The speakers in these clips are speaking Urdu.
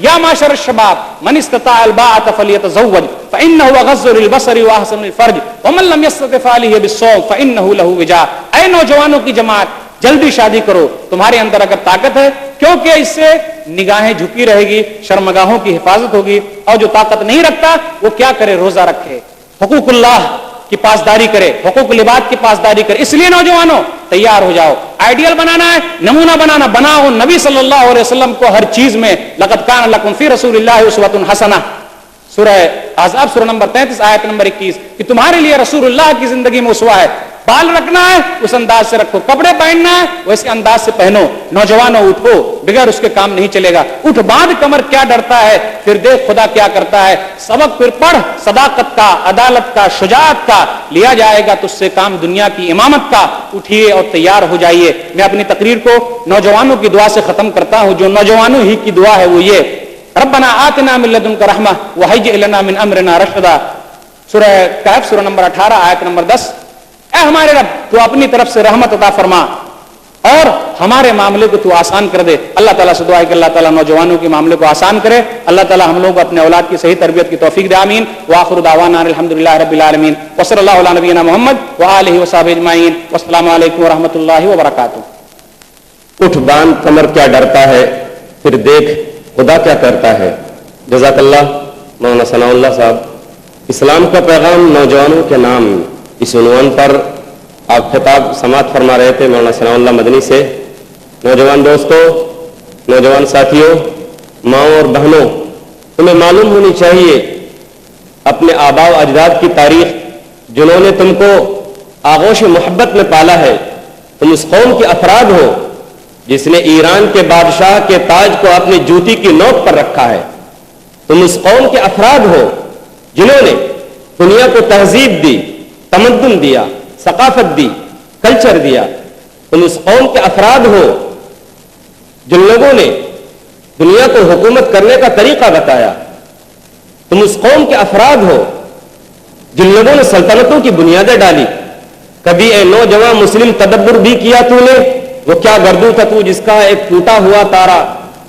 یا معشر الشباب من استطاع الباءۃ فلیتزوج فانه اغض للبصر واحسن للفرج ومن لم يستطع فعليه بالصوم فانه له وجاء. اے نوجوانوں کی جماعت، جلدی شادی کرو تمہارے اندر اگر طاقت ہے، کیونکہ اس سے نگاہیں جھکی رہے گی، شرمگاہوں کی حفاظت ہوگی. اور جو طاقت نہیں رکھتا وہ کیا کرے؟ روزہ رکھے، حقوق اللہ کی پاسداری کرے، حقوق العباد کی پاسداری کرے. اس لیے نوجوانوں تیار ہو جاؤ. آئیڈیل بنانا ہے، نمونہ بنانا، بناؤ نبی صلی اللہ علیہ وسلم کو ہر چیز میں. لقد کان لکم فی رسول اللہ اسوۃ حسنہ، سورہ احزاب سورہ نمبر 33 آیت نمبر 21، کہ تمہارے لیے رسول اللہ کی زندگی میں اسوہ ہے. بال رکھنا ہے اس انداز سے رکھو، کپڑے پہننا ہے ویسے انداز سے پہنو. نوجوانوں اٹھو، بغیر اس کے کام نہیں چلے گا. اٹھ باندھ کمر، کیا ڈرتا ہے؟ پھر دیکھ خدا کیا کرتا ہے. سبق پھر پڑھ، صداقت کا، عدالت کا، شجاعت کا، لیا جائے گا تجھ سے کام دنیا کی امامت کا. اٹھیے اور تیار ہو جائیے. میں اپنی تقریر کو نوجوانوں کی دعا سے ختم کرتا ہوں. جو نوجوانوں ہی کی دعا ہے وہ یہ: ربنا آتنا من لدنک رحمہ وہیئ لنا من امرنا رشدا. سورہ کہف سورہ نمبر 18 آیت نمبر 10. اے ہمارے رب، تو اپنی طرف سے رحمت عطا فرما اور ہمارے معاملے کو تو آسان کر دے. اللہ تعالیٰ سے دعا ہے کہ اللہ تعالیٰ نوجوانوں کے معاملے کو آسان کرے. اللہ تعالیٰ ہم لوگوں کو اپنے اولاد کی صحیح تربیت کی توفیق دے. آمین. وآخر دعوانا الحمدللہ رب العالمین وصلی اللہ علی نبینا محمد وآلہ وصحبہ اجمعین والسلام علیکم ورحمۃ اللہ وبرکاتہ. اٹھ باندھ کمر، کیا ڈرتا ہے؟ پھر دیکھ خدا کیا کرتا ہے. جزاک اللہ مولانا ثناء اللہ صاحب. اسلام کا پیغام نوجوانوں کے نام، اس عنوان پر آپ خطاب سماعت فرما رہے تھے مولانا ثناء اللہ مدنی سے. نوجوان دوستوں، نوجوان ساتھیوں، ماؤں اور بہنوں، تمہیں معلوم ہونی چاہیے اپنے آباء و اجداد کی تاریخ، جنہوں نے تم کو آغوش محبت میں پالا ہے. تم اس قوم کے افراد ہو جس نے ایران کے بادشاہ کے تاج کو اپنی جوتی کی نوک پر رکھا ہے. تم اس قوم کے افراد ہو جنہوں نے دنیا کو تہذیب دی، تمدن دیا، ثقافت دی، کلچر دیا. تم اس قوم کے افراد ہو جن لوگوں نے دنیا کو حکومت کرنے کا طریقہ بتایا. تم اس قوم کے افراد ہو جن لوگوں نے سلطنتوں کی بنیادیں ڈالی. کبھی اے نوجوان مسلم تدبر بھی کیا تو نے؟ وہ کیا گردوں تھا تو جس کا ایک ٹوٹا ہوا تارا.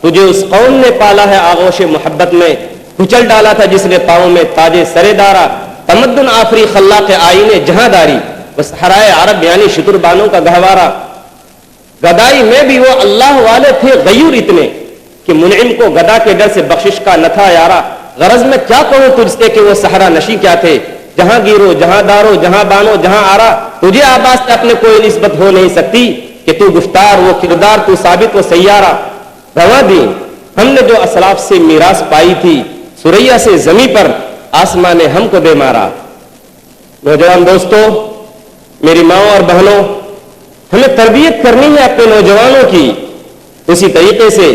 تجھے اس قوم نے پالا ہے آغوش محبت میں، کچل ڈالا تھا جس نے پاؤں میں تاج سرے دارا. تمدن آفری خلاق آئینے جہاں داری، وہ صحرائے عرب یعنی شتر بانوں کا گہوارہ. گدائی میں بھی وہ اللہ والے تھے غیور اتنے کہ منعم کو گدا کے ڈر سے بخشش کا نہ تھا یارا. غرض میں کیا کہوں تجھ سے کہ وہ صحرا نشی کیا تھے. جہاں گیرو، جہاں دارو، جہاں بانو، جہاں آرا. تجھے آباس سے اپنے کوئی نسبت ہو نہیں سکتی کہ تو گفتار، وہ کردار، تو ثابت، وہ سیارہ. رواں دی ہم نے جو اسلاف سے میراث پائی تھی، سریا سے زمیں پر آسمان نے ہم کو دے مارا. نوجوان دوستوں، میری ماؤں اور بہنوں، ہمیں تربیت کرنی ہے اپنے نوجوانوں کی اسی طریقے سے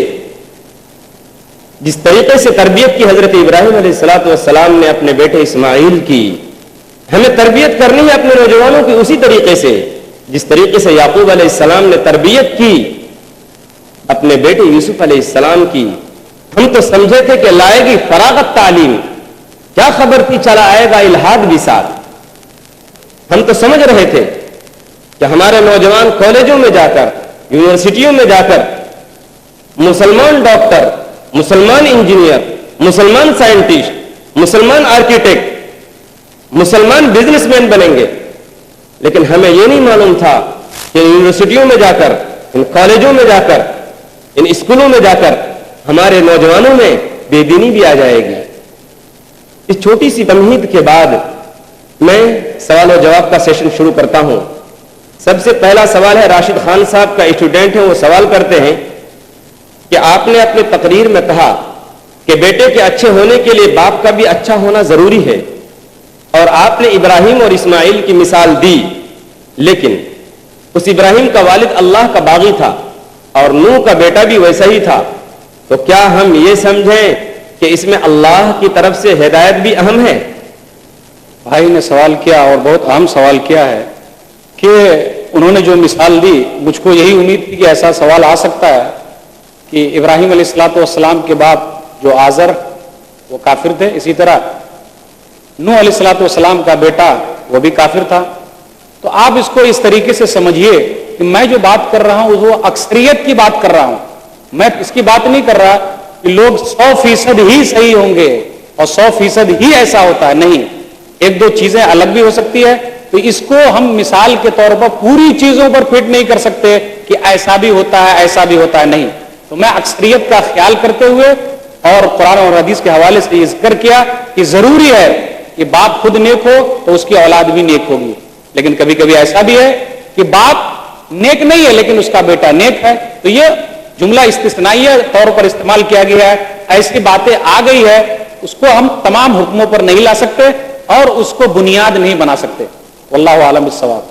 جس طریقے سے تربیت کی حضرت ابراہیم علیہ السلام نے اپنے بیٹے اسماعیل کی. ہمیں تربیت کرنی ہے اپنے نوجوانوں کی اسی طریقے سے جس طریقے سے یعقوب علیہ السلام نے تربیت کی اپنے بیٹے یوسف علیہ السلام کی. ہم تو سمجھے تھے کہ لائے گی فراغت تعلیم، کیا خبر تھی چلا آئے گا الہاد بھی ساتھ. ہم تو سمجھ رہے تھے کہ ہمارے نوجوان کالجوں میں جا کر، یونیورسٹیوں میں جا کر مسلمان ڈاکٹر، مسلمان انجینئر، مسلمان سائنٹسٹ، مسلمان آرکیٹیکٹ، مسلمان بزنس مین بنیں گے. لیکن ہمیں یہ نہیں معلوم تھا کہ یونیورسٹیوں میں جا کر، ان کالجوں میں جا کر، ان اسکولوں میں جا کر ہمارے نوجوانوں میں بے دینی بھی آ جائے گی. اس چھوٹی سی تمہید کے بعد میں سوال و جواب کا سیشن شروع کرتا ہوں. سب سے پہلا سوال ہے، راشد خان صاحب کا اسٹوڈنٹ ہے، وہ سوال کرتے ہیں کہ آپ نے اپنے تقریر میں کہا کہ بیٹے کے اچھے ہونے کے لیے باپ کا بھی اچھا ہونا ضروری ہے، اور آپ نے ابراہیم اور اسماعیل کی مثال دی، لیکن اس ابراہیم کا والد اللہ کا باغی تھا اور نوح کا بیٹا بھی ویسا ہی تھا. تو کیا ہم یہ سمجھیں کہ اس میں اللہ کی طرف سے ہدایت بھی اہم ہے؟ بھائی نے سوال کیا اور بہت اہم سوال کیا ہے کہ انہوں نے جو مثال دی، مجھ کو یہی امید تھی کہ ایسا سوال آ سکتا ہے کہ ابراہیم علیہ السلام کے باپ جو آزر وہ کافر تھے، اسی طرح نوح علیہ السلام کا بیٹا وہ بھی کافر تھا. تو آپ اس کو اس طریقے سے سمجھیے کہ میں جو بات کر رہا ہوں وہ اکثریت کی بات کر رہا ہوں. میں اس کی بات نہیں کر رہا کہ لوگ 100% ہی صحیح ہوں گے اور 100% ہی ایسا ہوتا ہے، نہیں، ایک دو چیزیں الگ بھی ہو سکتی ہے. تو اس کو ہم مثال کے طور پر پوری چیزوں پر فٹ نہیں کر سکتے کہ ایسا بھی ہوتا ہے ایسا بھی ہوتا ہے، نہیں. تو میں اکثریت کا خیال کرتے ہوئے اور قرآن اور حدیث کے حوالے سے یہ ذکر کیا کہ ضروری ہے کہ باپ خود نیک ہو تو اس کی اولاد بھی نیک ہوگی. لیکن کبھی کبھی ایسا بھی ہے کہ باپ نیک نہیں ہے لیکن اس کا بیٹا نیک ہے. تو یہ جملہ استثنائیہ طور پر استعمال کیا گیا ہے. ایسی باتیں آ گئی ہے، اس کو ہم تمام حکموں پر نہیں لا سکتے اور اس کو بنیاد نہیں بنا سکتے. واللہ اعلم بالصواب.